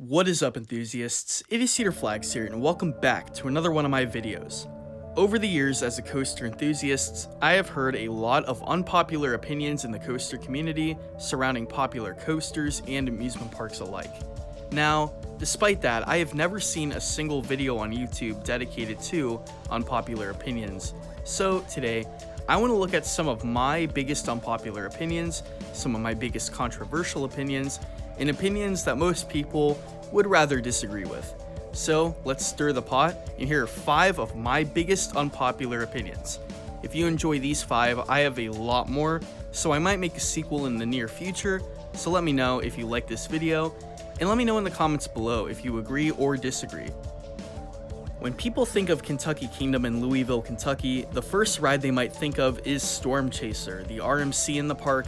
What is up, enthusiasts? It is Cedar Flags here, and welcome back to another one of my videos. Over the years as a coaster enthusiast, I have heard a lot of unpopular opinions in the coaster community surrounding popular coasters and amusement parks alike. Now, despite that, I have never seen a single video on YouTube dedicated to unpopular opinions. So today, I want to look at some of my biggest unpopular opinions, some of my biggest controversial opinions, and opinions that most people would rather disagree with. So let's stir the pot, and here are 5 of my biggest unpopular opinions. If you enjoy these 5, I have a lot more, so I might make a sequel in the near future, so let me know if you like this video, and let me know in the comments below if you agree or disagree. When people think of Kentucky Kingdom in Louisville, Kentucky, the first ride they might think of is Storm Chaser, the RMC in the park,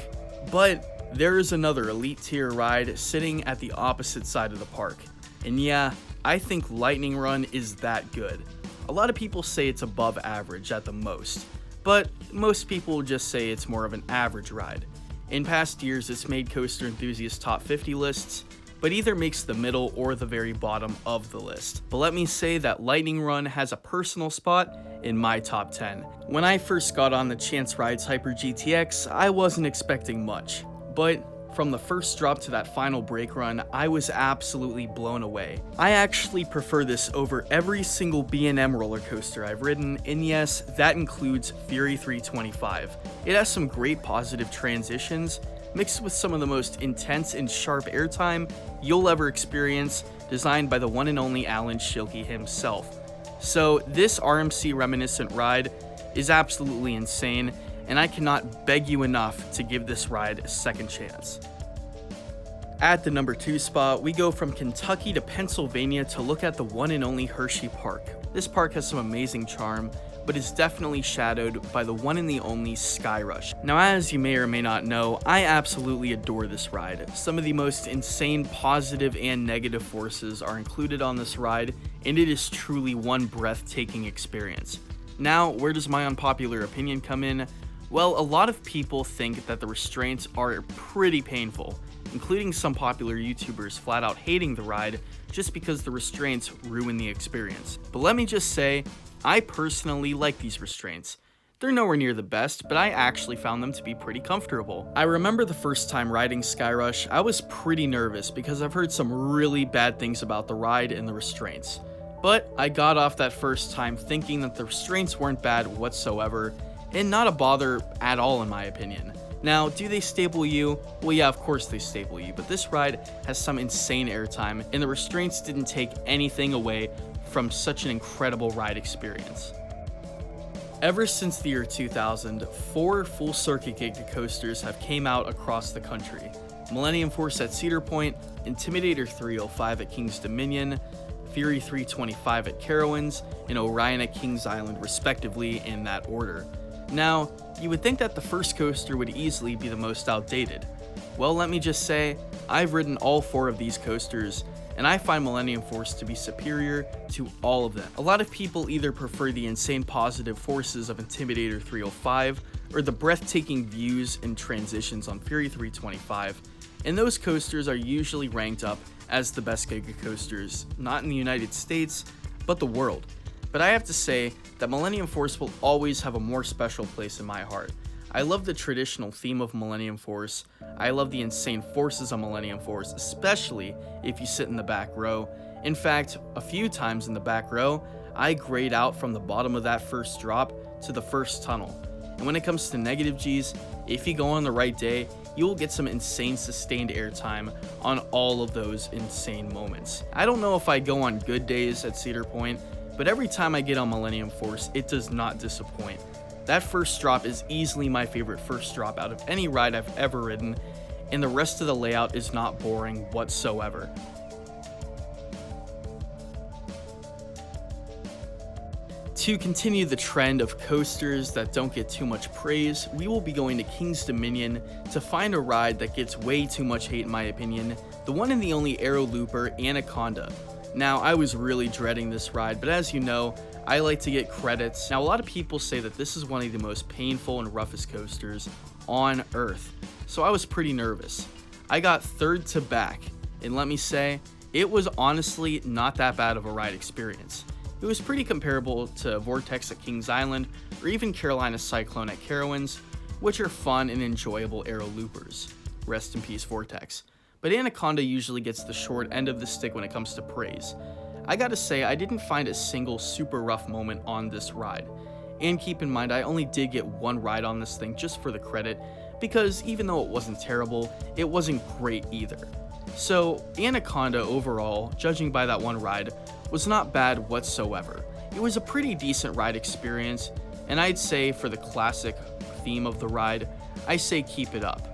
but there is another elite tier ride sitting at the opposite side of the park. And yeah, I think Lightning Run is that good. A lot of people say it's above average at the most, but most people will just say it's more of an average ride. In past years, it's made Coaster Enthusiast top 50 lists, but either makes the middle or the very bottom of the list. But let me say that Lightning Run has a personal spot in my top 10. When I first got on the Chance Rides Hyper GTX, I wasn't expecting much. But from the first drop to that final brake run, I was absolutely blown away. I actually prefer this over every single B&M roller coaster I've ridden, and yes, that includes Fury 325. It has some great positive transitions, mixed with some of the most intense and sharp airtime you'll ever experience, designed by the one and only Alan Schilke himself. So this RMC reminiscent ride is absolutely insane, and I cannot beg you enough to give this ride a second chance. At the number 2 spot, we go from Kentucky to Pennsylvania to look at the one and only Hershey Park. This park has some amazing charm, but is definitely shadowed by the one and the only Skyrush. Now, as you may or may not know, I absolutely adore this ride. Some of the most insane positive and negative forces are included on this ride, and it is truly one breathtaking experience. Now, where does my unpopular opinion come in? Well, a lot of people think that the restraints are pretty painful, including some popular YouTubers flat out hating the ride just because the restraints ruin the experience. But let me just say, I personally like these restraints. They're nowhere near the best, but I actually found them to be pretty comfortable. I remember the first time riding Skyrush, I was pretty nervous because I've heard some really bad things about the ride and the restraints. But I got off that first time thinking that the restraints weren't bad whatsoever, and not a bother at all in my opinion. Now, do they stable you? Well, yeah, of course they stable you, but this ride has some insane airtime, and the restraints didn't take anything away from such an incredible ride experience. Ever since the year 2000, 4 full circuit Giga coasters have came out across the country. Millennium Force at Cedar Point, Intimidator 305 at King's Dominion, Fury 325 at Carowinds, and Orion at Kings Island respectively, in that order. Now, you would think that the first coaster would easily be the most outdated. Well, let me just say, I've ridden all 4 of these coasters, and I find Millennium Force to be superior to all of them. A lot of people either prefer the insane positive forces of Intimidator 305, or the breathtaking views and transitions on Fury 325, and those coasters are usually ranked up as the best Giga coasters, not in the United States, but the world. But I have to say that Millennium Force will always have a more special place in my heart. I love the traditional theme of Millennium Force. I love the insane forces on Millennium Force, especially if you sit in the back row. In fact, a few times in the back row, I grayed out from the bottom of that first drop to the first tunnel. And when it comes to negative Gs, if you go on the right day, you will get some insane sustained airtime on all of those insane moments. I don't know if I go on good days at Cedar Point, but every time I get on Millennium Force, it does not disappoint. That first drop is easily my favorite first drop out of any ride I've ever ridden, and the rest of the layout is not boring whatsoever. To continue the trend of coasters that don't get too much praise, we will be going to King's Dominion to find a ride that gets way too much hate in my opinion, the one and the only Aero Looper, Anaconda. Now, I was really dreading this ride, but as you know, I like to get credits. Now, a lot of people say that this is one of the most painful and roughest coasters on Earth, so I was pretty nervous. I got third to back, and let me say, It was honestly not that bad of a ride experience. It was pretty comparable to Vortex at Kings Island, or even Carolina Cyclone at Carowinds, which are fun and enjoyable aero loopers. Rest in peace, Vortex. But Anaconda usually gets the short end of the stick when it comes to praise. I gotta say, I didn't find a single super rough moment on this ride. And keep in mind, I only did get one ride on this thing just for the credit, because even though it wasn't terrible, it wasn't great either. So, Anaconda overall, judging by that one ride, was not bad whatsoever. It was a pretty decent ride experience, and I'd say for the classic theme of the ride, I say keep it up.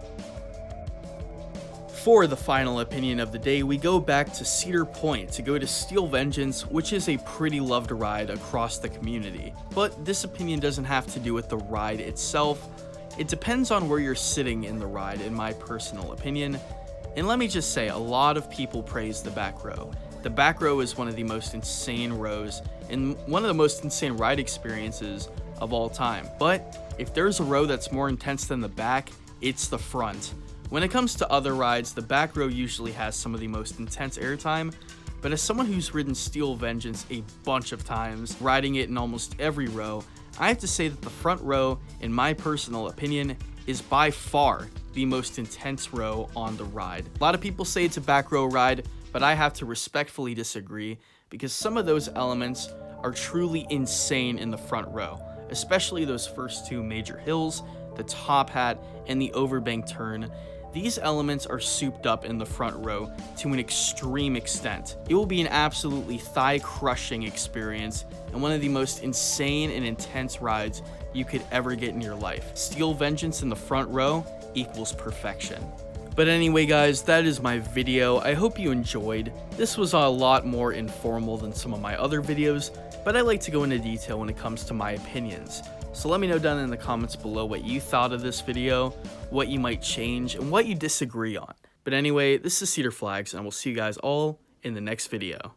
For the final opinion of the day, we go back to Cedar Point to go to Steel Vengeance, which is a pretty loved ride across the community. But this opinion doesn't have to do with the ride itself. It depends on where you're sitting in the ride, in my personal opinion. And let me just say, a lot of people praise the back row. The back row is one of the most insane rows and one of the most insane ride experiences of all time. But if there's a row that's more intense than the back, it's the front. When it comes to other rides, the back row usually has some of the most intense airtime, but as someone who's ridden Steel Vengeance a bunch of times, riding it in almost every row, I have to say that the front row, in my personal opinion, is by far the most intense row on the ride. A lot of people say it's a back row ride, but I have to respectfully disagree because some of those elements are truly insane in the front row, especially those first two major hills, the top hat, and the overbank turn. These elements are souped up in the front row to an extreme extent. It will be an absolutely thigh-crushing experience and one of the most insane and intense rides you could ever get in your life. Steel Vengeance in the front row equals perfection. But anyway guys, that is my video. I hope you enjoyed. This was a lot more informal than some of my other videos, but I like to go into detail when it comes to my opinions. So let me know down in the comments below what you thought of this video, what you might change, and what you disagree on. But anyway, this is Cedar Flags, and I will see you guys all in the next video.